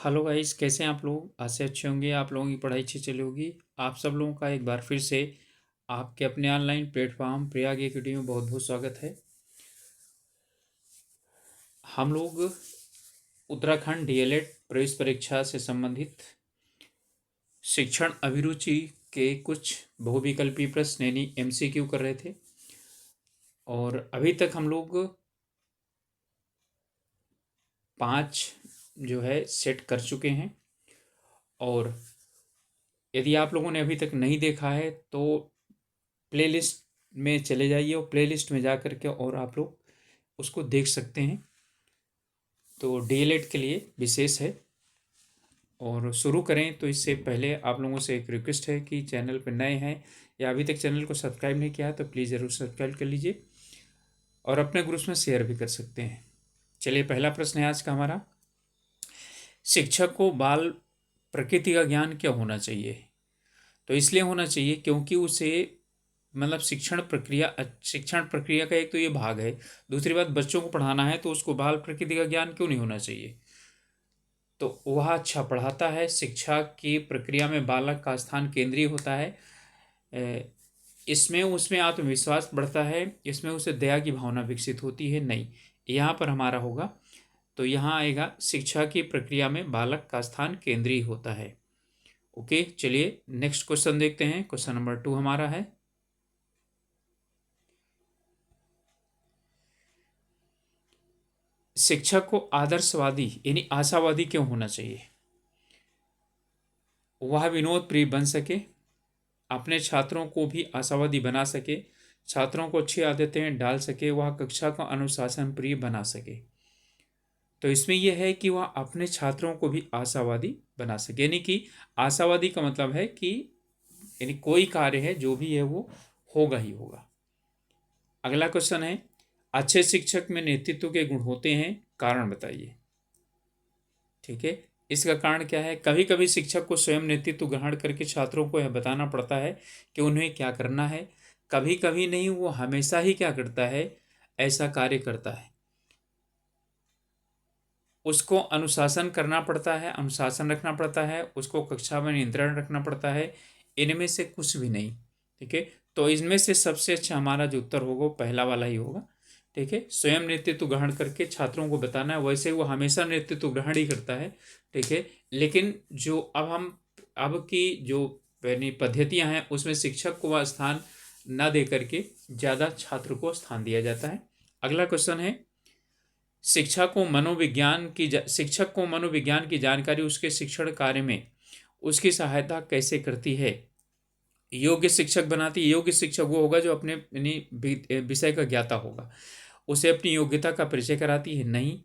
Hello guys, कैसे हैं आप लोग। आज से अच्छे होंगे, आप लोगों की पढ़ाई अच्छी चली होगी। आप सब लोगों का एक बार फिर से आपके अपने ऑनलाइन प्लेटफॉर्म प्रयाग एकेडमी में बहुत बहुत स्वागत है। हम लोग उत्तराखंड डीएलएड प्रवेश परीक्षा से संबंधित शिक्षण अभिरुचि के कुछ बहुविकल्पी प्रश्न यानी एमसीक्यू कर रहे थे और अभी तक हम लोग 5 जो है सेट कर चुके हैं। और यदि आप लोगों ने अभी तक नहीं देखा है तो प्लेलिस्ट में चले जाइए और प्लेलिस्ट में जा कर के और आप लोग उसको देख सकते हैं। तो डीएलएड के लिए विशेष है। और शुरू करें तो इससे पहले आप लोगों से एक रिक्वेस्ट है कि चैनल पर नए हैं या अभी तक चैनल को सब्सक्राइब नहीं किया है तो प्लीज़ ज़रूर सब्सक्राइब कर लीजिए और अपने ग्रुप्स में शेयर भी कर सकते हैं। चलिए, पहला प्रश्न है आज का हमारा। शिक्षक को बाल प्रकृति का ज्ञान क्यों होना चाहिए? तो इसलिए होना चाहिए क्योंकि उसे मतलब शिक्षण प्रक्रिया का एक तो ये भाग है। दूसरी बात, बच्चों को पढ़ाना है तो उसको बाल प्रकृति का ज्ञान क्यों नहीं होना चाहिए? तो वह अच्छा पढ़ाता है। शिक्षा की प्रक्रिया में बालक का स्थान केंद्रीय होता है। इसमें उसमें आत्मविश्वास बढ़ता है, इसमें उसे दया की भावना विकसित होती है। नहीं, यहाँ पर हमारा होगा तो यहाँ आएगा शिक्षा की प्रक्रिया में बालक का स्थान केंद्रीय होता है। ओके, चलिए नेक्स्ट क्वेश्चन देखते हैं। क्वेश्चन नंबर 2 हमारा है, शिक्षक को आदर्शवादी यानी आशावादी क्यों होना चाहिए? वह विनोद प्रिय बन सके, अपने छात्रों को भी आशावादी बना सके, छात्रों को अच्छी आदतें डाल सके, वह कक्षा का अनुशासन प्रिय बना सके। तो इसमें यह है कि वह अपने छात्रों को भी आशावादी बना सके, यानी कि आशावादी का मतलब है कि यानी कोई कार्य है जो भी है वो होगा ही होगा। अगला क्वेश्चन है, अच्छे शिक्षक में नेतृत्व के गुण होते हैं, कारण बताइए। ठीक है, इसका कारण क्या है? कभी कभी शिक्षक को स्वयं नेतृत्व ग्रहण करके छात्रों को यह बताना पड़ता है कि उन्हें क्या करना है। कभी कभी नहीं, वो हमेशा ही क्या करता है, ऐसा कार्य करता है। उसको अनुशासन करना पड़ता है, अनुशासन रखना पड़ता है, उसको कक्षा में नियंत्रण रखना पड़ता है। इनमें से कुछ भी नहीं। ठीक है, तो इनमें से सबसे अच्छा हमारा जो उत्तर होगा वो पहला वाला ही होगा। ठीक है, स्वयं नेतृत्व ग्रहण करके छात्रों को बताना है। वैसे वो हमेशा नेतृत्व ग्रहण ही करता है। ठीक है, लेकिन जो अब की जो यानी पद्धतियां हैं उसमें शिक्षक को वह स्थान न दे करके ज़्यादा छात्र को स्थान दिया जाता है। अगला क्वेश्चन है, शिक्षक को मनोविज्ञान की जानकारी उसके शिक्षण कार्य में उसकी सहायता कैसे करती है? योग्य शिक्षक बनाती है। योग्य शिक्षक वो होगा जो अपने यानी विषय का ज्ञाता होगा। उसे अपनी योग्यता का परिचय कराती है? नहीं।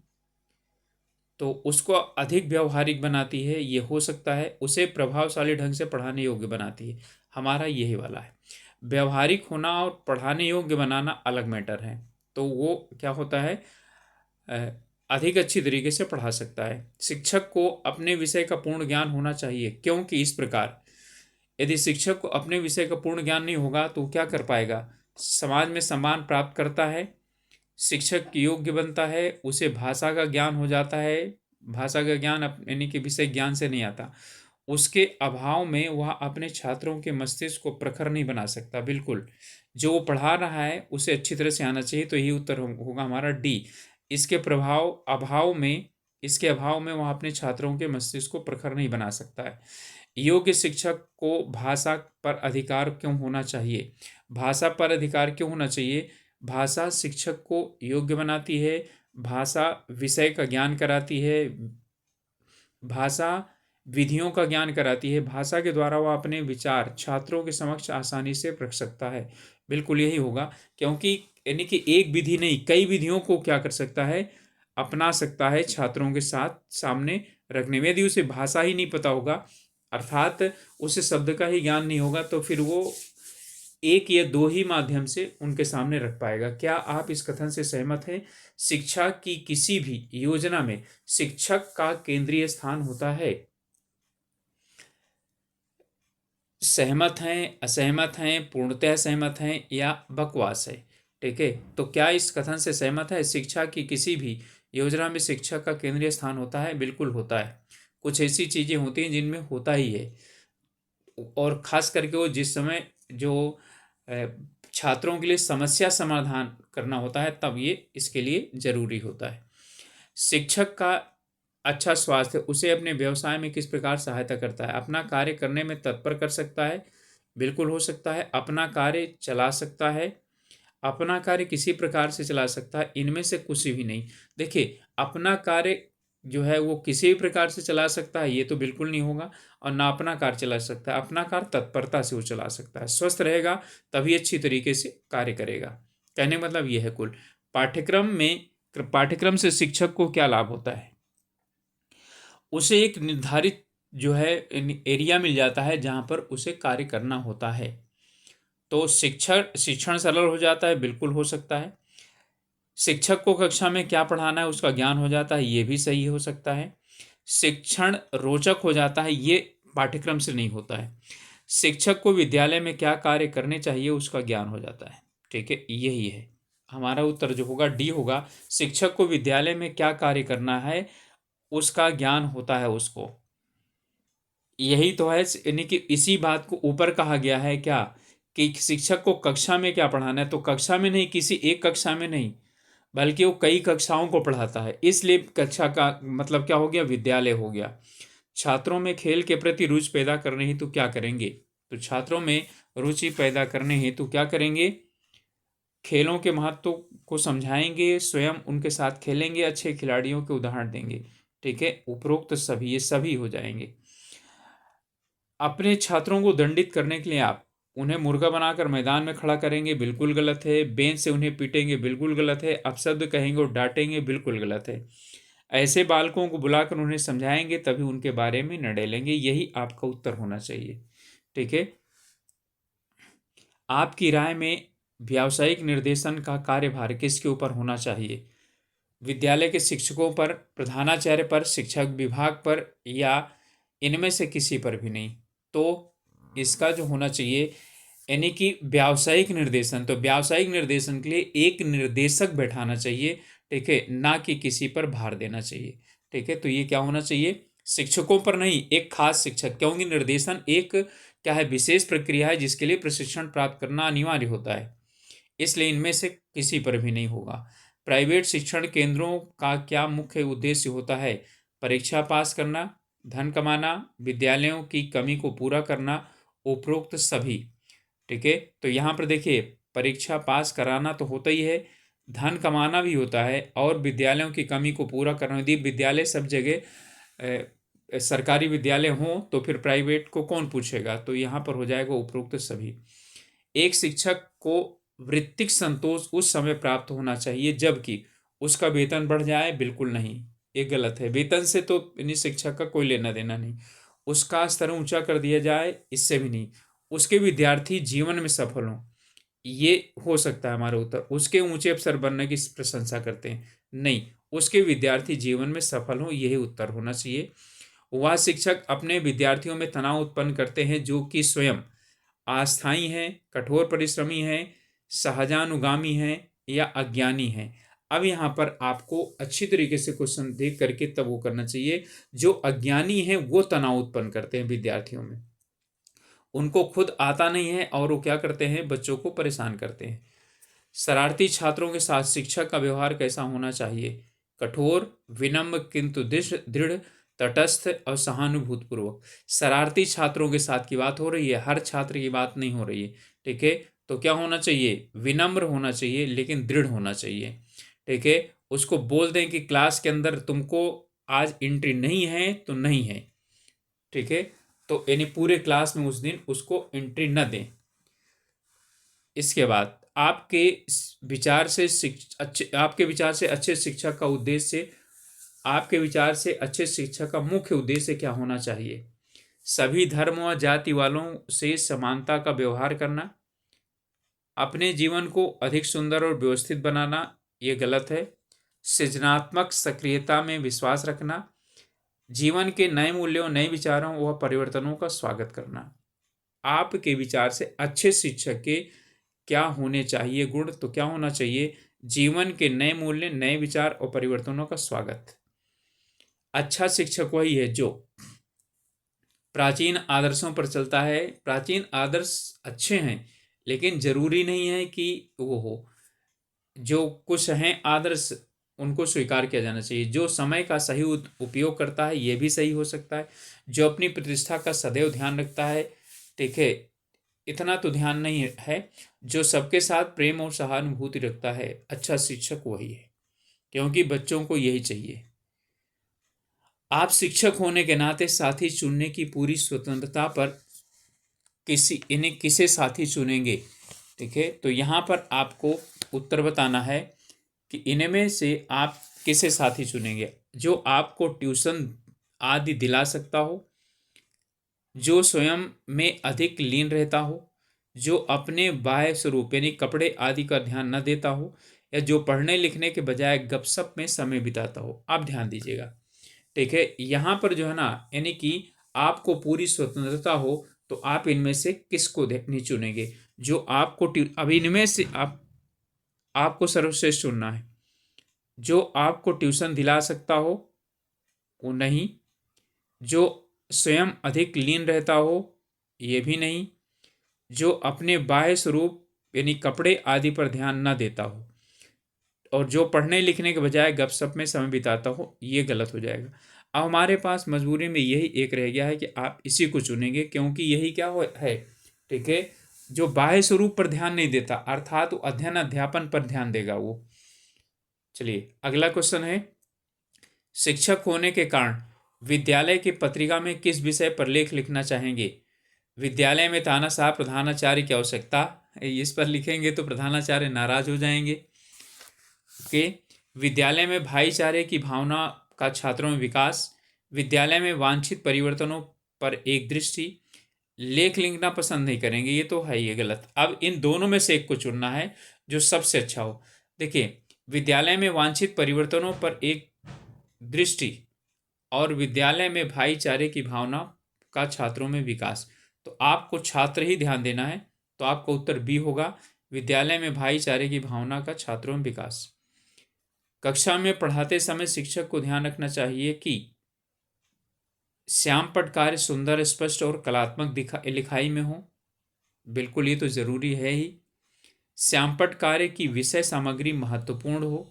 तो उसको अधिक व्यवहारिक बनाती है? ये हो सकता है। उसे प्रभावशाली ढंग से पढ़ाने योग्य बनाती है? हमारा यही वाला है। व्यवहारिक होना और पढ़ाने योग्य बनाना अलग मैटर है। तो वो क्या होता है, अधिक अच्छी तरीके से पढ़ा सकता है। शिक्षक को अपने विषय का पूर्ण ज्ञान होना चाहिए, क्योंकि इस प्रकार यदि शिक्षक को अपने विषय का पूर्ण ज्ञान नहीं होगा तो क्या कर पाएगा? समाज में सम्मान प्राप्त करता है, शिक्षक योग्य बनता है, उसे भाषा का ज्ञान हो जाता है। भाषा का ज्ञान यानी कि विषय ज्ञान से नहीं आता। उसके अभाव में वह अपने छात्रों के मस्तिष्क को प्रखर नहीं बना सकता। बिल्कुल, जो वो पढ़ा रहा है उसे अच्छी तरह से आना चाहिए। तो यही उत्तर होगा हमारा डी। इसके इसके अभाव में वह अपने छात्रों के मस्तिष्क को प्रखर नहीं बना सकता है। योग्य शिक्षक को भाषा पर अधिकार क्यों होना चाहिए? भाषा पर अधिकार क्यों होना चाहिए? भाषा शिक्षक को योग्य बनाती है, भाषा विषय का ज्ञान कराती है, भाषा विधियों का ज्ञान कराती है। भाषा के द्वारा वह अपने विचार छात्रों के समक्ष आसानी से रख सकता है। बिल्कुल यही होगा, क्योंकि यानी कि एक विधि नहीं, कई विधियों को क्या कर सकता है, अपना सकता है छात्रों के साथ सामने रखने में। यदि उसे भाषा ही नहीं पता होगा, अर्थात उसे शब्द का ही ज्ञान नहीं होगा, तो फिर वो एक या दो ही माध्यम से उनके सामने रख पाएगा। क्या आप इस कथन से सहमत हैं? शिक्षा की किसी भी योजना में शिक्षक का केंद्रीय स्थान होता है। सहमत हैं, असहमत हैं, पूर्णतः सहमत हैं या बकवास है? ठीक है, तो क्या इस कथन से सहमत है? शिक्षा की किसी भी योजना में शिक्षक का केंद्रीय स्थान होता है? बिल्कुल होता है। कुछ ऐसी चीज़ें होती हैं जिनमें होता ही है, और ख़ास करके वो जिस समय जो अ, छात्रों के लिए समस्या समाधान करना होता है, तब ये इसके लिए ज़रूरी होता है। शिक्षक का अच्छा स्वास्थ्य उसे अपने व्यवसाय में किस प्रकार सहायता करता है? अपना कार्य करने में तत्पर कर सकता है, बिल्कुल हो सकता है। अपना कार्य चला सकता है, अपना कार्य किसी प्रकार से चला सकता है, इनमें से कुछ भी नहीं। देखिए, अपना कार्य जो है वो किसी भी प्रकार से चला सकता है, ये तो बिल्कुल नहीं होगा, और ना अपना कार्य चला सकता है। अपना कार्य तत्परता से वो चला सकता है। स्वस्थ रहेगा तभी अच्छी तरीके से कार्य करेगा। कहने का मतलब ये है कुल पाठ्यक्रम से शिक्षक को क्या लाभ होता है? उसे एक निर्धारित जो है एरिया मिल जाता है जहाँ पर उसे कार्य करना होता है। तो शिक्षण सरल हो जाता है, बिल्कुल हो सकता है। शिक्षक को कक्षा में क्या पढ़ाना है उसका ज्ञान हो जाता है, ये भी सही हो सकता है। शिक्षण रोचक हो जाता है, ये पाठ्यक्रम से नहीं होता है। शिक्षक को विद्यालय में क्या कार्य करने चाहिए उसका ज्ञान हो जाता है। ठीक है, यही है हमारा उत्तर जो होगा, डी होगा। शिक्षक को विद्यालय में क्या कार्य करना है उसका ज्ञान होता है उसको। यही तो है, यानी कि इसी बात को ऊपर कहा गया है क्या, कि शिक्षक को कक्षा में क्या पढ़ाना है, तो कक्षा में नहीं, किसी एक कक्षा में नहीं, बल्कि वो कई कक्षाओं को पढ़ाता है, इसलिए कक्षा का मतलब क्या हो गया, विद्यालय हो गया। छात्रों में खेल के प्रति रुचि पैदा करने हेतु क्या करेंगे? तो छात्रों में रुचि पैदा करने हेतु क्या करेंगे? खेलों के महत्व को समझाएंगे, स्वयं उनके साथ खेलेंगे, अच्छे खिलाड़ियों के उदाहरण देंगे। ठीक है, उपरोक्त सभी ये सभी हो जाएंगे। अपने छात्रों को दंडित करने के लिए आप उन्हें मुर्गा बनाकर मैदान में खड़ा करेंगे, बिल्कुल गलत है। बेंच से उन्हें पीटेंगे, बिल्कुल गलत है। अपशब्द कहेंगे और डांटेंगे, बिल्कुल गलत है। ऐसे बालकों को बुलाकर उन्हें समझाएंगे, तभी उनके बारे में न डरेंगे। यही आपका उत्तर होना चाहिए। ठीक है, आपकी राय में व्यावसायिक निर्देशन का कार्यभार किसके ऊपर होना चाहिए? विद्यालय के शिक्षकों पर, प्रधानाचार्य पर, शिक्षक विभाग पर, या इनमें से किसी पर भी नहीं? तो इसका जो होना चाहिए, यानी कि व्यावसायिक निर्देशन, तो व्यावसायिक निर्देशन के लिए एक निर्देशक बैठाना चाहिए। ठीक है, ना कि किसी पर भार देना चाहिए। ठीक है, तो ये क्या होना चाहिए, शिक्षकों पर नहीं, एक खास शिक्षक, क्योंकि निर्देशन एक क्या है, विशेष प्रक्रिया है जिसके लिए प्रशिक्षण प्राप्त करना अनिवार्य होता है, इसलिए इनमें से किसी पर भी नहीं होगा। प्राइवेट शिक्षण केंद्रों का क्या मुख्य उद्देश्य होता है? परीक्षा पास करना, धन कमाना, विद्यालयों की कमी को पूरा करना, उपरोक्त सभी। ठीक है, तो यहाँ पर देखिए, परीक्षा पास कराना तो होता ही है, धन कमाना भी होता है, और विद्यालयों की कमी को पूरा करना। यदि विद्यालय सब जगह सरकारी विद्यालय हों तो फिर प्राइवेट को कौन पूछेगा? तो यहाँ पर हो जाएगा उपरोक्त सभी। एक शिक्षक को वृत्तिक संतोष उस समय प्राप्त होना चाहिए जबकि उसका वेतन बढ़ जाए, बिल्कुल नहीं, ये गलत है। वेतन से तो इन शिक्षक का कोई लेना देना नहीं। उसका स्तर ऊंचा कर दिया जाए, इससे भी नहीं। उसके विद्यार्थी जीवन में सफल हों, ये हो सकता है हमारा उत्तर। उसके ऊंचे अफसर बनने की प्रशंसा करते हैं, नहीं, उसके विद्यार्थी जीवन में सफल हों, यही उत्तर होना चाहिए। वह शिक्षक अपने विद्यार्थियों में तनाव उत्पन्न करते हैं जो कि स्वयं अस्थायी हैं, कठोर परिश्रमी हैं, सहजानुगामी हैं, या अज्ञानी हैं। अब यहाँ पर आपको अच्छी तरीके से क्वेश्चन देख करके तब वो करना चाहिए। जो अज्ञानी हैं वो तनाव उत्पन्न करते हैं विद्यार्थियों में, उनको खुद आता नहीं है और वो क्या करते हैं, बच्चों को परेशान करते हैं। शरारती छात्रों के साथ शिक्षक का व्यवहार कैसा होना चाहिए? कठोर, विनम्र किंतु दृढ़, तटस्थ और सहानुभूतिपूर्वक। शरारती छात्रों के साथ की बात हो रही है, हर छात्र की बात नहीं हो रही है। ठीक है, तो क्या होना चाहिए, विनम्र होना चाहिए लेकिन दृढ़ होना चाहिए। ठीक है, उसको बोल दें कि क्लास के अंदर तुमको आज एंट्री नहीं है तो नहीं है। ठीक है, तो यानी पूरे क्लास में उस दिन उसको एंट्री न दें। इसके बाद आपके विचार से अच्छे शिक्षक का उद्देश्य, आपके विचार से अच्छे शिक्षक का मुख्य उद्देश्य क्या होना चाहिए? सभी धर्म व जाति वालों से समानता का व्यवहार करना, अपने जीवन को अधिक सुंदर और व्यवस्थित बनाना, ये गलत है। सृजनात्मक सक्रियता में विश्वास रखना, जीवन के नए मूल्यों, नए विचारों व परिवर्तनों का स्वागत करना। आपके विचार से अच्छे शिक्षक के क्या होने चाहिए गुण? तो क्या होना चाहिए, जीवन के नए मूल्य, नए विचार और परिवर्तनों का स्वागत। अच्छा शिक्षक वही है जो प्राचीन आदर्शों पर चलता है। प्राचीन आदर्श अच्छे हैं, लेकिन जरूरी नहीं है कि वो हो। जो कुछ हैं आदर्श, उनको स्वीकार किया जाना चाहिए। जो समय का सही उपयोग करता है, ये भी सही हो सकता है। जो अपनी प्रतिष्ठा का सदैव ध्यान रखता है, ठीक है, इतना तो ध्यान नहीं है। जो सबके साथ प्रेम और सहानुभूति रखता है, अच्छा शिक्षक वही है, क्योंकि बच्चों को यही चाहिए। आप शिक्षक होने के नाते साथी चुनने की पूरी स्वतंत्रता पर इन्हें किसे साथी चुनेंगे, ठीक है, तो यहाँ पर आपको उत्तर बताना है कि इनमें से आप किसे साथी चुनेंगे। जो आपको ट्यूशन आदि दिला सकता हो, जो स्वयं में अधिक लीन रहता हो, जो अपने बाह्य स्वरूप यानी कपड़े आदि का ध्यान न देता हो, या जो पढ़ने लिखने के बजाय गपशप में समय बिताता हो। आप ध्यान दीजिएगा, ठीक है। यहाँ पर जो है ना, यानी कि आपको पूरी स्वतंत्रता हो, तो आप इनमें से किसको नहीं चुनेंगे। जो आपको अब इनमें से आपको सर्वश्रेष्ठ चुनना है। जो आपको ट्यूशन दिला सकता हो वो नहीं, जो स्वयं अधिक लीन रहता हो ये भी नहीं, जो अपने बाह्य स्वरूप यानी कपड़े आदि पर ध्यान न देता हो, और जो पढ़ने लिखने के बजाय गपशप में समय बिताता हो, ये गलत हो जाएगा। अब हमारे पास मजबूरी में यही एक रह गया है कि आप इसी को चुनेंगे, क्योंकि यही क्या है, ठीक है, जो बाह्य स्वरूप पर ध्यान नहीं देता, अर्थात वो अध्ययन अध्यापन पर ध्यान देगा वो। चलिए अगला क्वेश्चन है, शिक्षक होने के कारण विद्यालय की पत्रिका में किस विषय पर लेख लिखना चाहेंगे। विद्यालय में तानाशाह प्रधानाचार्य की आवश्यकता, इस पर लिखेंगे तो प्रधानाचार्य नाराज हो जाएंगे। के विद्यालय में भाईचारे की भावना का छात्रों में विकास, विद्यालय में वांछित परिवर्तनों पर एक दृष्टि, लेख लिखना पसंद नहीं करेंगे, ये तो है, ये गलत। अब इन दोनों में से एक को चुनना है जो सबसे अच्छा हो। देखिए, विद्यालय में वांछित परिवर्तनों पर एक दृष्टि और विद्यालय में भाईचारे की भावना का छात्रों में विकास, तो आपको छात्र ही ध्यान देना है, तो आपका उत्तर बी होगा, विद्यालय में भाईचारे की भावना का छात्रों में विकास। कक्षा में पढ़ाते समय शिक्षक को ध्यान रखना चाहिए कि श्याम पट कार्य सुंदर, स्पष्ट और कलात्मक लिखाई में हो। बिल्कुल, ये तो जरूरी है ही। श्यामपट कार्य की विषय सामग्री महत्वपूर्ण हो,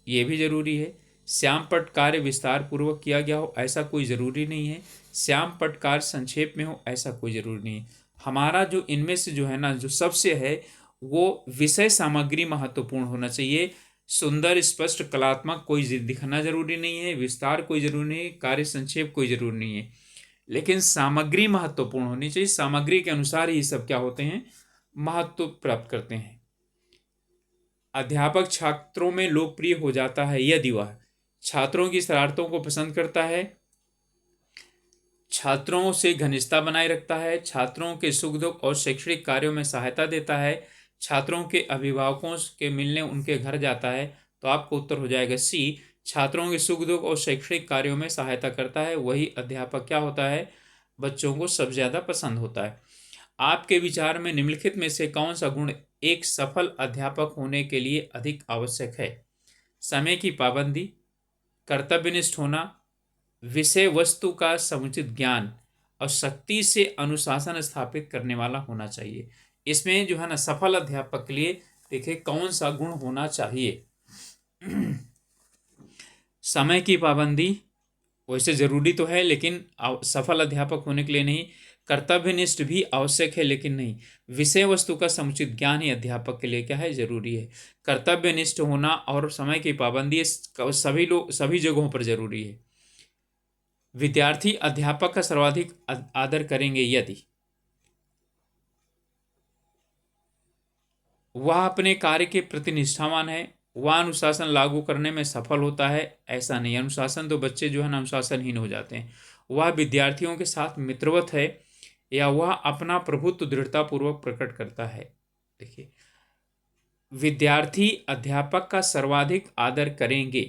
ये भी जरूरी है। श्यामपट कार्य विस्तार पूर्वक किया गया हो, ऐसा कोई जरूरी नहीं है। श्यामपट कार्य संक्षेप में हो, ऐसा कोई जरूरी नहीं है। हमारा जो इनमें से जो है ना, जो सबसे है वो विषय सामग्री महत्वपूर्ण होना चाहिए। सुंदर, स्पष्ट, कलात्मक कोई दिखना जरूरी नहीं है, विस्तार कोई जरूरी नहीं है, कार्य संक्षेप कोई जरूरी नहीं है, लेकिन सामग्री महत्वपूर्ण होनी चाहिए। सामग्री के अनुसार ही सब क्या होते हैं, महत्व प्राप्त करते हैं। अध्यापक छात्रों में लोकप्रिय हो जाता है यदि वह छात्रों की शरारतों को पसंद करता है, छात्रों से घनिष्ठता बनाए रखता है, छात्रों के सुख दुख और शैक्षणिक कार्यों में सहायता देता है, छात्रों के अभिभावकों के मिलने उनके घर जाता है। तो आपको उत्तर हो जाएगा सी, छात्रों के सुख दुख और शैक्षणिक कार्यों में सहायता करता है, वही अध्यापक क्या होता है, बच्चों को सबसे ज़्यादा पसंद होता है। आपके विचार में निम्नलिखित में से कौन सा गुण एक सफल अध्यापक होने के लिए अधिक आवश्यक है। समय की पाबंदी, कर्तव्यनिष्ठ होना, विषय वस्तु का समुचित ज्ञान, और शक्ति से अनुशासन स्थापित करने वाला होना चाहिए। इसमें जो है ना, सफल अध्यापक के लिए देखिए कौन सा गुण होना चाहिए। समय की पाबंदी वैसे जरूरी तो है, लेकिन सफल अध्यापक होने के लिए नहीं। कर्तव्यनिष्ठ भी आवश्यक है, लेकिन नहीं। विषय वस्तु का समुचित ज्ञान ही अध्यापक के लिए क्या है, जरूरी है। कर्तव्यनिष्ठ होना और समय की पाबंदी सभी जगहों पर जरूरी है। विद्यार्थी अध्यापक का सर्वाधिक आदर करेंगे यदि वह अपने कार्य के प्रति निष्ठावान है, वह अनुशासन लागू करने में सफल होता है। ऐसा नहीं, अनुशासन तो बच्चे जो है ना अनुशासनहीन हो जाते हैं। वह विद्यार्थियों के साथ मित्रवत है, या वह अपना प्रभुत्व दृढ़तापूर्वक प्रकट करता है। देखिए, विद्यार्थी अध्यापक का सर्वाधिक आदर करेंगे,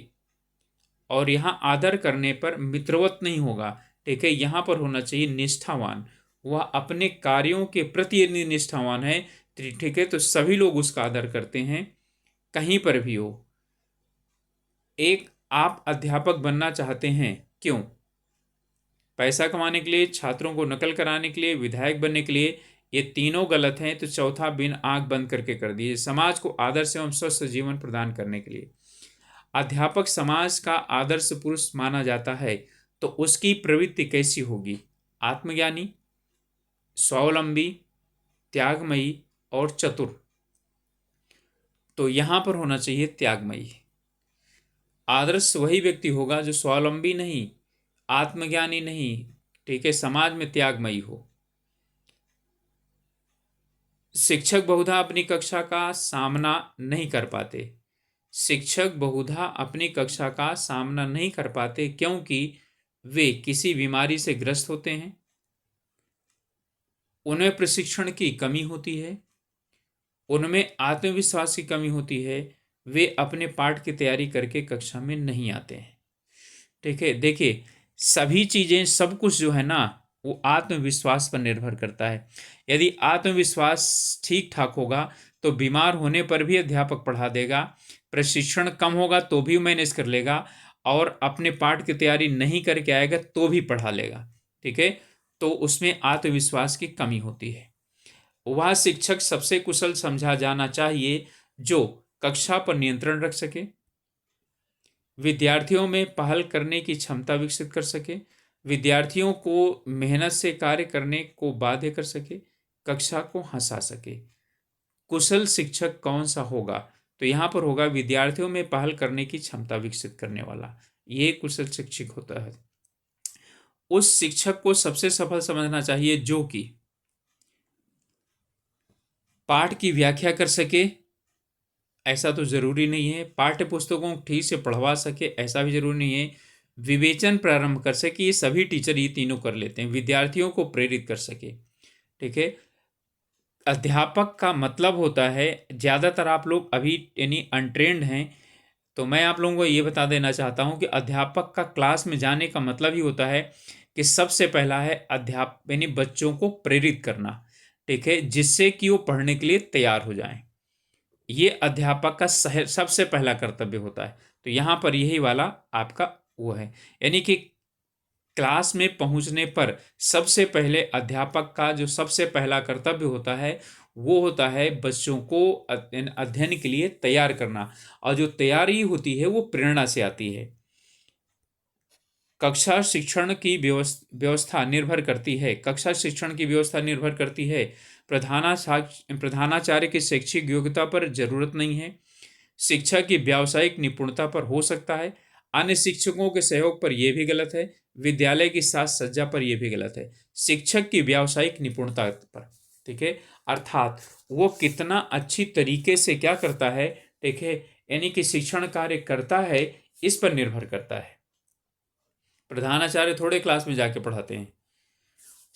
और यहाँ आदर करने पर मित्रवत नहीं होगा, ठीक है, यहाँ पर होना चाहिए निष्ठावान। वह अपने कार्यों के प्रति यदि निष्ठावान है, ठीक है, तो सभी लोग उसका आदर करते हैं, कहीं पर भी हो। एक आप अध्यापक बनना चाहते हैं, क्यों? पैसा कमाने के लिए, छात्रों को नकल कराने के लिए, विधायक बनने के लिए? ये तीनों गलत हैं, तो चौथा बिन आंख बंद करके कर दिए, समाज को आदर्श एवं स्वस्थ जीवन प्रदान करने के लिए। अध्यापक समाज का आदर्श पुरुष माना जाता है, तो उसकी प्रवृत्ति कैसी होगी? आत्मज्ञानी, स्वावलंबी, त्यागमयी और चतुर। तो यहां पर होना चाहिए त्यागमयी। आदर्श वही व्यक्ति होगा जो स्वावलंबी नहीं, आत्मज्ञानी नहीं, ठीक है, समाज में त्यागमयी हो। शिक्षक बहुधा अपनी कक्षा का सामना नहीं कर पाते। शिक्षक बहुधा अपनी कक्षा का सामना नहीं कर पाते क्योंकि वे किसी बीमारी से ग्रस्त होते हैं, उन्हें प्रशिक्षण की कमी होती है, उनमें आत्मविश्वास की कमी होती है, वे अपने पाठ की तैयारी करके कक्षा में नहीं आते हैं। ठीक है, देखिए सभी चीजें, सब कुछ जो है ना, वो आत्मविश्वास पर निर्भर करता है। यदि आत्मविश्वास ठीक ठाक होगा तो बीमार होने पर भी अध्यापक पढ़ा देगा, प्रशिक्षण कम होगा तो भी मैनेज कर लेगा, और अपने पाठ की तैयारी नहीं करके आएगा तो भी पढ़ा लेगा। ठीक है, तो उसमें आत्मविश्वास की कमी होती है। वह शिक्षक सबसे कुशल समझा जाना चाहिए जो कक्षा पर नियंत्रण रख सके, विद्यार्थियों में पहल करने की क्षमता विकसित कर सके, विद्यार्थियों को मेहनत से कार्य करने को बाध्य कर सके, कक्षा को हंसा सके। कुशल शिक्षक कौन सा होगा? तो यहाँ पर होगा विद्यार्थियों में पहल करने की क्षमता विकसित करने वाला, ये कुशल शिक्षक होता है। उस शिक्षक को सबसे सफल समझना चाहिए जो कि पाठ की व्याख्या कर सके, ऐसा तो जरूरी नहीं है, पाठ्य पुस्तकों को ठीक से पढ़वा सके, ऐसा भी जरूरी नहीं है, विवेचन प्रारंभ कर सके, ये सभी टीचर ये तीनों कर लेते हैं, विद्यार्थियों को प्रेरित कर सके। ठीक है, अध्यापक का मतलब होता है, ज़्यादातर आप लोग अभी यानी अनट्रेंड हैं, तो मैं आप लोगों को ये बता देना चाहता हूँ कि अध्यापक का क्लास में जाने का मतलब ही होता है कि सबसे पहला है अध्यापक यानी बच्चों को प्रेरित करना। ठीक है, जिससे कि वो पढ़ने के लिए तैयार हो जाएं। ये अध्यापक का सबसे पहला कर्तव्य होता है। तो यहाँ पर यही वाला आपका वो है, यानी कि क्लास में पहुंचने पर सबसे पहले अध्यापक का जो सबसे पहला कर्तव्य होता है वो होता है बच्चों को अध्ययन के लिए तैयार करना, और जो तैयारी होती है वो प्रेरणा से आती है। कक्षा शिक्षण की व्यवस्था निर्भर करती है, कक्षा शिक्षण की व्यवस्था निर्भर करती है प्रधानाचार्य की शैक्षिक योग्यता पर जरूरत नहीं है, शिक्षक की व्यावसायिक निपुणता पर हो सकता है, अन्य शिक्षकों के सहयोग पर यह भी गलत है, विद्यालय की साज सज्जा पर यह भी गलत है, शिक्षक की व्यावसायिक निपुणता पर। ठीक है, अर्थात वो कितना अच्छी तरीके से क्या करता है, ठीक है, यानी कि शिक्षण कार्य करता है, इस पर निर्भर करता है। प्रधानाचार्य थोड़े क्लास में जाके पढ़ाते हैं।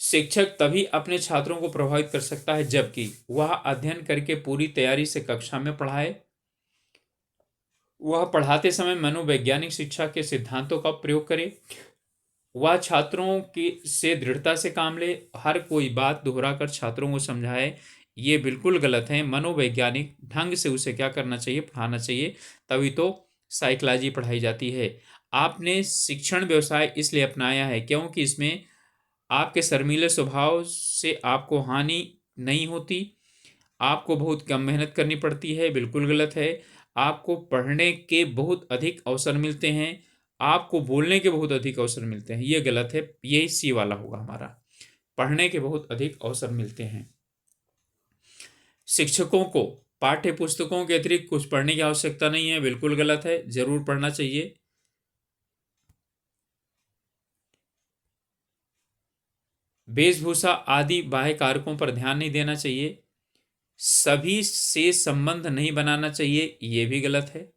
शिक्षक तभी अपने छात्रों को प्रभावित कर सकता है जबकि वह अध्ययन करके पूरी तैयारी से कक्षा में पढ़ाए, वह पढ़ाते समय मनोवैज्ञानिक शिक्षा के सिद्धांतों का प्रयोग करे, वह छात्रों की से दृढ़ता से काम ले, हर कोई बात दोहराकर छात्रों को समझाए, ये बिल्कुल गलत है। मनोवैज्ञानिक ढंग से उसे क्या करना चाहिए, पढ़ाना चाहिए, तभी तो साइकोलॉजी पढ़ाई जाती है। आपने शिक्षण व्यवसाय इसलिए अपनाया है क्योंकि इसमें आपके शर्मीले स्वभाव से आपको हानि नहीं होती, आपको बहुत कम मेहनत करनी पड़ती है, बिल्कुल गलत है। आपको पढ़ने के बहुत अधिक अवसर मिलते हैं, आपको बोलने के बहुत अधिक अवसर मिलते हैं, ये गलत है। यही सी वाला होगा हमारा, पढ़ने के बहुत अधिक अवसर मिलते हैं। शिक्षकों को पाठ्य पुस्तकों के अतिरिक्त कुछ पढ़ने की आवश्यकता नहीं है, बिल्कुल गलत है, जरूर पढ़ना चाहिए। वेशभूषा आदि बाह्य कारकों पर ध्यान नहीं देना चाहिए, सभी से संबंध नहीं बनाना चाहिए, ये भी गलत है।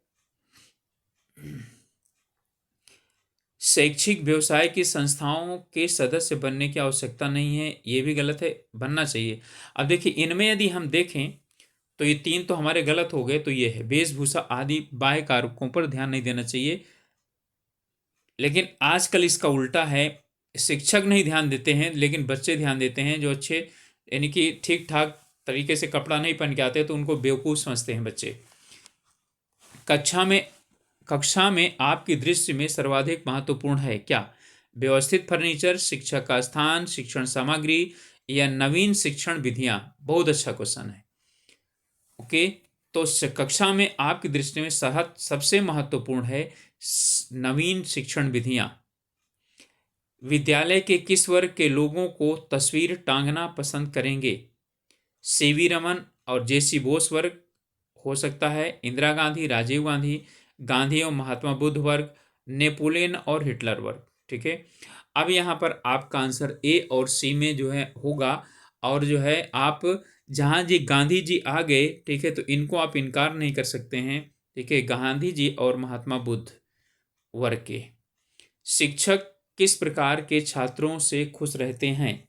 शैक्षिक व्यवसाय की संस्थाओं के सदस्य बनने की आवश्यकता नहीं है, ये भी गलत है, बनना चाहिए। अब देखिए इनमें यदि हम देखें तो ये तीन तो हमारे गलत हो गए, तो ये है वेशभूषा आदि बाह्य कारकों पर ध्यान नहीं देना चाहिए। लेकिन आजकल इसका उल्टा है, शिक्षक नहीं ध्यान देते हैं लेकिन बच्चे ध्यान देते हैं, जो अच्छे यानी कि ठीक ठाक तरीके से कपड़ा नहीं पहन के आते तो उनको बेवकूफ़ समझते हैं बच्चे। कक्षा में कक्षा में आपकी दृष्टि में सर्वाधिक महत्वपूर्ण है क्या? व्यवस्थित फर्नीचर, शिक्षक का स्थान, शिक्षण सामग्री या नवीन शिक्षण विधियां? बहुत अच्छा क्वेश्चन है। ओके, तो कक्षा में आपकी दृष्टि में सबसे महत्वपूर्ण है नवीन शिक्षण विधियां। विद्यालय के किस वर्ग के लोगों को तस्वीर टांगना पसंद करेंगे? सीवी रमन और जेसी बोस वर्ग हो सकता है, इंदिरा गांधी, राजीव गांधी, गांधी और महात्मा बुद्ध वर्ग, नेपोलियन और हिटलर वर्ग। ठीक है, अब यहाँ पर आपका आंसर ए और सी में जो है होगा। और जो है आप जहाँ जी गांधी जी आ गए, ठीक है, तो इनको आप इनकार नहीं कर सकते हैं। ठीक है, गांधी जी और महात्मा बुद्ध वर्ग के। शिक्षक किस प्रकार के छात्रों से खुश रहते हैं?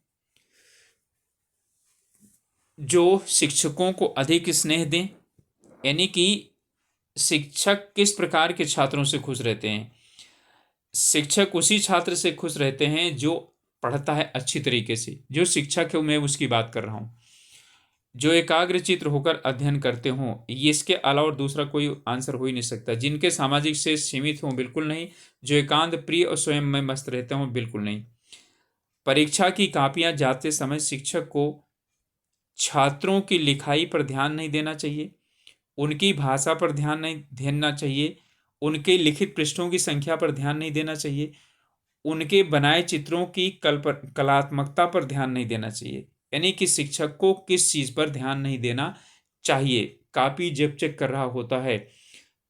जो शिक्षकों को अधिक स्नेह दें, यानी कि शिक्षक किस प्रकार के छात्रों से खुश रहते हैं? शिक्षक उसी छात्र से खुश रहते हैं जो पढ़ता है अच्छी तरीके से। जो शिक्षक है मैं उसकी बात कर रहा हूँ, जो एकाग्रचित्त होकर अध्ययन करते हों। ये इसके अलावा दूसरा कोई आंसर हो ही नहीं सकता। जिनके सामाजिक से सीमित हों, बिल्कुल नहीं। जो एकांत प्रिय और स्वयं में मस्त रहते हों, बिल्कुल नहीं। परीक्षा की कापियां जाते समय शिक्षक को छात्रों की लिखाई पर ध्यान नहीं देना चाहिए, उनकी भाषा पर ध्यान नहीं देना चाहिए, उनके लिखित पृष्ठों की संख्या पर ध्यान नहीं देना चाहिए, उनके बनाए चित्रों की कलात्मकता पर ध्यान नहीं देना चाहिए। यानी कि शिक्षक को किस चीज़ पर ध्यान नहीं देना चाहिए? कापी जब चेक कर रहा होता है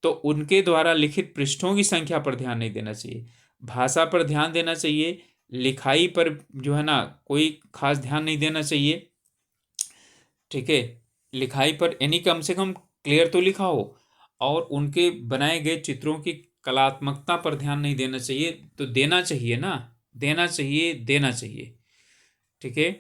तो उनके द्वारा लिखित पृष्ठों की संख्या पर ध्यान नहीं देना चाहिए, भाषा पर ध्यान देना चाहिए, लिखाई पर जो है ना कोई खास ध्यान नहीं देना चाहिए। ठीक है, लिखाई पर यानी कम से कम क्लियर तो लिखा हो, और उनके बनाए गए चित्रों की कलात्मकता पर ध्यान नहीं देना चाहिए। तो देना चाहिए ना, देना चाहिए, देना चाहिए। ठीक है,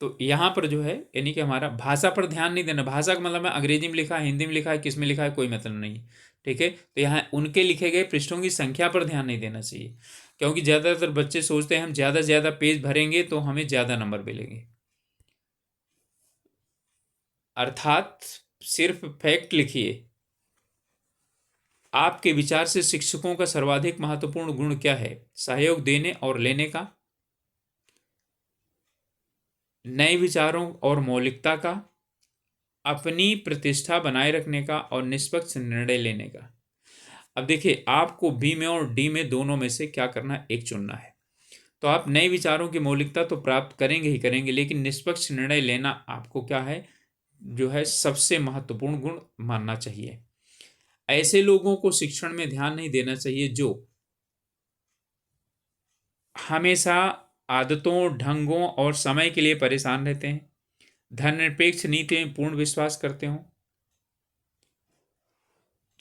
तो यहाँ पर जो है यानी कि हमारा भाषा पर ध्यान नहीं देना। भाषा का मतलब है अंग्रेजी में लिखा है, हिंदी में लिखा है, किस में लिखा है, कोई मतलब नहीं। ठीक है, तो यहाँ उनके लिखे गए पृष्ठों की संख्या पर ध्यान नहीं देना चाहिए, क्योंकि ज़्यादातर बच्चे सोचते हैं हम ज़्यादा से ज़्यादा पेज भरेंगे तो हमें ज़्यादा नंबर मिलेंगे। अर्थात सिर्फ फैक्ट लिखिए। आपके विचार से शिक्षकों का सर्वाधिक महत्वपूर्ण गुण क्या है? सहयोग देने और लेने का, नए विचारों और मौलिकता का, अपनी प्रतिष्ठा बनाए रखने का और निष्पक्ष निर्णय लेने का। अब देखिए, आपको बी में और डी में दोनों में से क्या करना है, एक चुनना है। तो आप नए विचारों की मौलिकता तो प्राप्त करेंगे ही करेंगे, लेकिन निष्पक्ष निर्णय लेना आपको क्या है, जो है सबसे महत्वपूर्ण गुण मानना चाहिए। ऐसे लोगों को शिक्षण में ध्यान नहीं देना चाहिए जो हमेशा आदतों, ढंगों और समय के लिए परेशान रहते हैं, धर्मनिरपेक्ष नीति में पूर्ण विश्वास करते हों,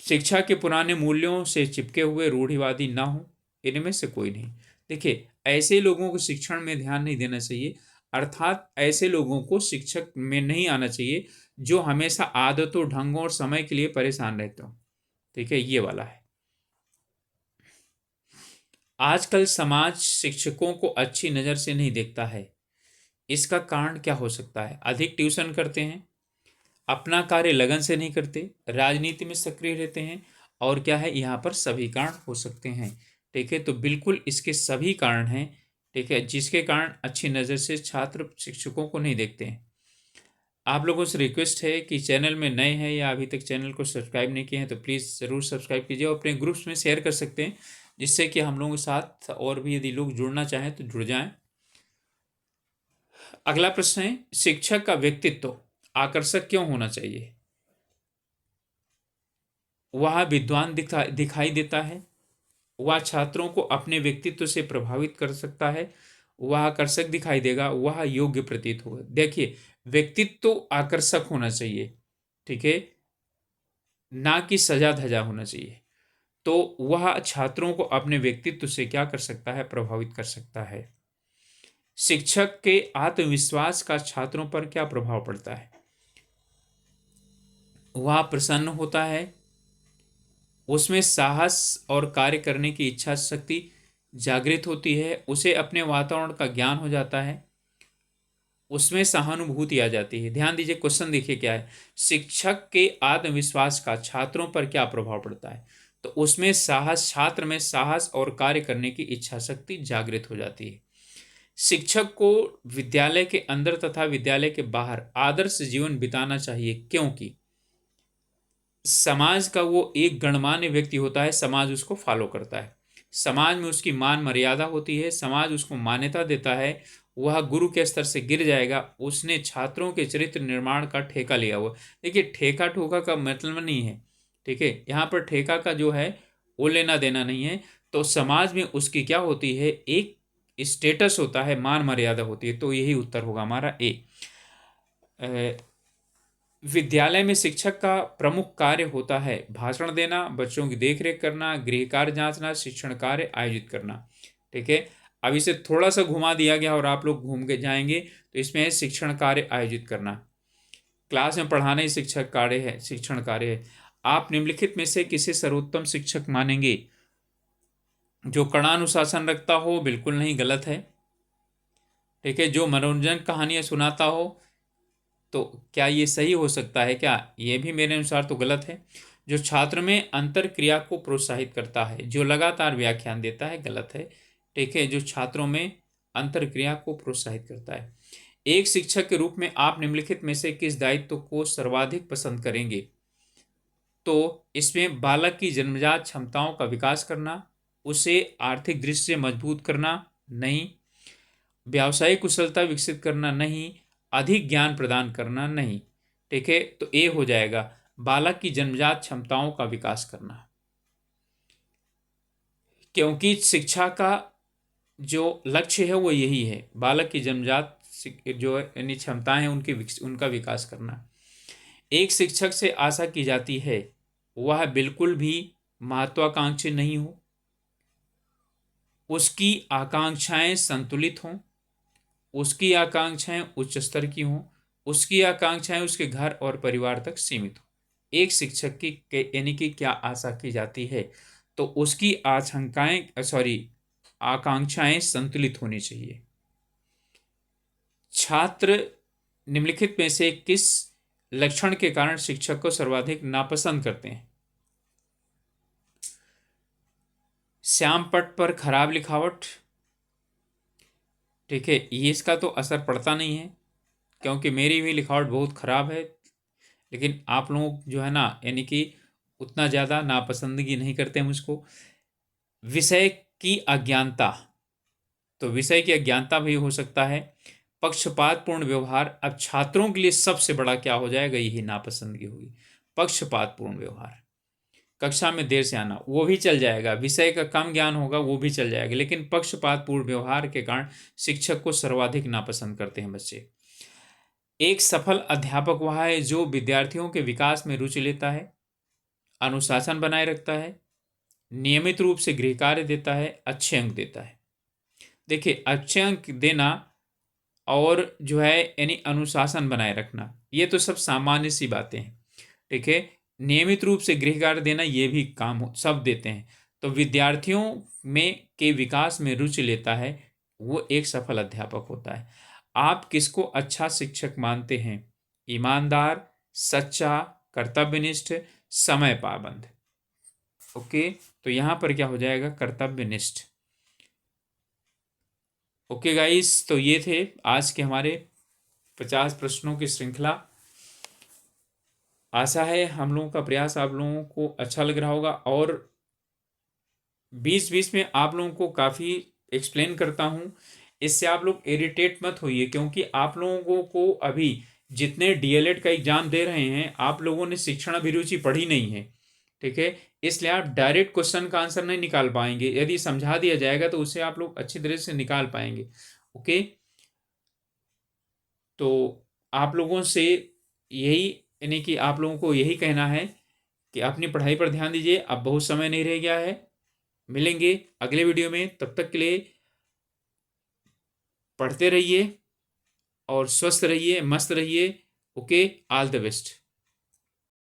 शिक्षा के पुराने मूल्यों से चिपके हुए रूढ़िवादी ना हो, इनमें से कोई नहीं। देखिए, ऐसे लोगों को शिक्षण में ध्यान नहीं देना चाहिए, अर्थात ऐसे लोगों को शिक्षक में नहीं आना चाहिए जो हमेशा आदतों, ढंगों और समय के लिए परेशान रहते हो। ठीक है, ये वाला है। आजकल समाज शिक्षकों को अच्छी नज़र से नहीं देखता है, इसका कारण क्या हो सकता है? अधिक ट्यूशन करते हैं, अपना कार्य लगन से नहीं करते, राजनीति में सक्रिय रहते हैं, और क्या है, यहाँ पर सभी कारण हो सकते हैं। ठीक है, तो बिल्कुल इसके सभी कारण हैं। ठीक है, जिसके कारण अच्छी नज़र से छात्र शिक्षकों को नहीं देखते हैं। आप लोगों से रिक्वेस्ट है कि चैनल में नए हैं या अभी तक चैनल को सब्सक्राइब नहीं किए हैं तो प्लीज़ ज़रूर सब्सक्राइब कीजिए, और अपने ग्रुप्स में शेयर कर सकते हैं, जिससे कि हम लोगों के साथ और भी यदि लोग जुड़ना चाहें तो जुड़ जाएं। अगला प्रश्न है, शिक्षक का व्यक्तित्व आकर्षक क्यों होना चाहिए? वह विद्वान दिखाई देता है, वह छात्रों को अपने व्यक्तित्व से प्रभावित कर सकता है, वह आकर्षक दिखाई देगा, वह योग्य प्रतीत होगा। देखिए, व्यक्तित्व आकर्षक होना चाहिए, ठीक है, ना कि सजा धजा होना चाहिए। तो वह छात्रों को अपने व्यक्तित्व से क्या कर सकता है, प्रभावित कर सकता है। शिक्षक के आत्मविश्वास का छात्रों पर क्या प्रभाव पड़ता है? वह प्रसन्न होता है, उसमें साहस और कार्य करने की इच्छा शक्ति जागृत होती है, उसे अपने वातावरण का ज्ञान हो जाता है, उसमें सहानुभूति आ जाती है। ध्यान दीजिए, क्वेश्चन देखिए क्या है, शिक्षक के आत्मविश्वास का छात्रों पर क्या प्रभाव पड़ता है? तो उसमें साहस, छात्र में साहस और कार्य करने की इच्छा शक्ति जागृत हो जाती है। शिक्षक को विद्यालय के अंदर तथा विद्यालय के बाहर आदर्श जीवन बिताना चाहिए, क्योंकि समाज का वो एक गणमान्य व्यक्ति होता है, समाज उसको फॉलो करता है, समाज में उसकी मान मर्यादा होती है, समाज उसको मान्यता देता है, वह गुरु के स्तर से गिर जाएगा। उसने छात्रों के चरित्र निर्माण का ठेका लिया हुआ। देखिए, ठेका ठोका का मतलब नहीं है, ठीक है, यहाँ पर ठेका का जो है वो लेना देना नहीं है। तो समाज में उसकी क्या होती है, एक स्टेटस होता है, मान मर्यादा होती है। तो यही उत्तर होगा हमारा ए। विद्यालय में शिक्षक का प्रमुख कार्य होता है भाषण देना, बच्चों की देखरेख करना, गृह कार्य जांचना, शिक्षण कार्य आयोजित करना। ठीक है, अब इसे थोड़ा सा घुमा दिया गया और आप लोग घूम के जाएंगे तो इसमें है शिक्षण कार्य आयोजित करना। क्लास में पढ़ाना ही शिक्षक कार्य है, शिक्षण कार्य है। आप निम्नलिखित में से किसे सर्वोत्तम शिक्षक मानेंगे? जो कड़ा अनुशासन रखता हो, बिल्कुल नहीं, गलत है। ठीक है, जो मनोरंजन कहानियां सुनाता हो, तो क्या ये सही हो सकता है? क्या ये भी मेरे अनुसार तो गलत है। जो छात्र में अंतर क्रिया को प्रोत्साहित करता है, जो लगातार व्याख्यान देता है, गलत है। ठीक है, जो छात्रों में अंतर क्रिया को प्रोत्साहित करता है। एक शिक्षक के रूप में आप निम्नलिखित में से किस दायित्व को सर्वाधिक पसंद करेंगे? तो इसमें बालक की जन्मजात क्षमताओं का विकास करना, उसे आर्थिक दृष्टि से मजबूत करना, नहीं। व्यावसायिक कुशलता विकसित करना, नहीं। अधिक ज्ञान प्रदान करना, नहीं। ठीक है, तो ए हो जाएगा, बालक की जन्मजात क्षमताओं का विकास करना। क्योंकि शिक्षा का जो लक्ष्य है वो यही है, बालक की जन्मजात जो यानी क्षमताएं हैं उनका विकास करना। एक शिक्षक से आशा की जाती है वह बिल्कुल भी महत्वाकांक्षी नहीं हो, उसकी आकांक्षाएं संतुलित हों, उसकी आकांक्षाएं उच्च स्तर की हों, उसकी आकांक्षाएं उसके घर और परिवार तक सीमित हो। एक शिक्षक की यानी कि क्या आशा की जाती है? तो उसकी आकांक्षाएं संतुलित होनी चाहिए। छात्र निम्नलिखित में से किस लक्षण के कारण शिक्षक को सर्वाधिक नापसंद करते हैं? श्याम पट पर खराब लिखावट। ठीक है, ये इसका तो असर पड़ता नहीं है क्योंकि मेरी भी लिखावट बहुत ख़राब है, लेकिन आप लोग जो है ना यानी कि उतना ज़्यादा नापसंदगी नहीं करते मुझको। विषय की अज्ञानता, तो विषय की अज्ञानता भी हो सकता है। पक्षपातपूर्ण व्यवहार, अब छात्रों के लिए सबसे बड़ा क्या हो जाएगा, यही नापसंदगी होगी, पक्षपातपूर्ण व्यवहार। कक्षा में देर से आना, वो भी चल जाएगा, विषय का कम ज्ञान होगा वो भी चल जाएगा, लेकिन पक्षपातपूर्ण व्यवहार के कारण शिक्षक को सर्वाधिक नापसंद करते हैं बच्चे। एक सफल अध्यापक वह है जो विद्यार्थियों के विकास में रुचि लेता है, अनुशासन बनाए रखता है, नियमित रूप से गृह कार्य देता है, अच्छे अंक देता है। देखिए, अच्छे अंक देना और जो है यानी अनुशासन बनाए रखना, ये तो सब सामान्य सी बातें हैं। ठीक है, नियमित रूप से गृह कार्य देना, ये भी काम सब देते हैं। तो विद्यार्थियों में के विकास में रुचि लेता है, वो एक सफल अध्यापक होता है। आप किसको अच्छा शिक्षक मानते हैं? ईमानदार, सच्चा, कर्तव्यनिष्ठ, समय पाबंद। ओके, तो यहां पर क्या हो जाएगा, कर्तव्यनिष्ठ। ओके गाइस, तो ये थे आज के हमारे 50 प्रश्नों की श्रृंखला। आशा है हम लोगों का प्रयास आप लोगों को अच्छा लग रहा होगा, और बीच बीच में आप लोगों को काफ़ी एक्सप्लेन करता हूँ, इससे आप लोग इरिटेट मत होइए, क्योंकि आप लोगों को अभी जितने डीएलएड का एग्जाम दे रहे हैं, आप लोगों ने शिक्षण अभिरुचि पढ़ी नहीं है। ठीक है, इसलिए आप डायरेक्ट क्वेश्चन का आंसर नहीं निकाल पाएंगे, यदि समझा दिया जाएगा तो उसे आप लोग अच्छी तरह से निकाल पाएंगे। ओके, तो आप लोगों से यही यानी कि आप लोगों को यही कहना है कि अपनी पढ़ाई पर ध्यान दीजिए, अब बहुत समय नहीं रह गया है। मिलेंगे अगले वीडियो में, तब तक के लिए पढ़ते रहिए और स्वस्थ रहिए, मस्त रहिए। Okay, all the best.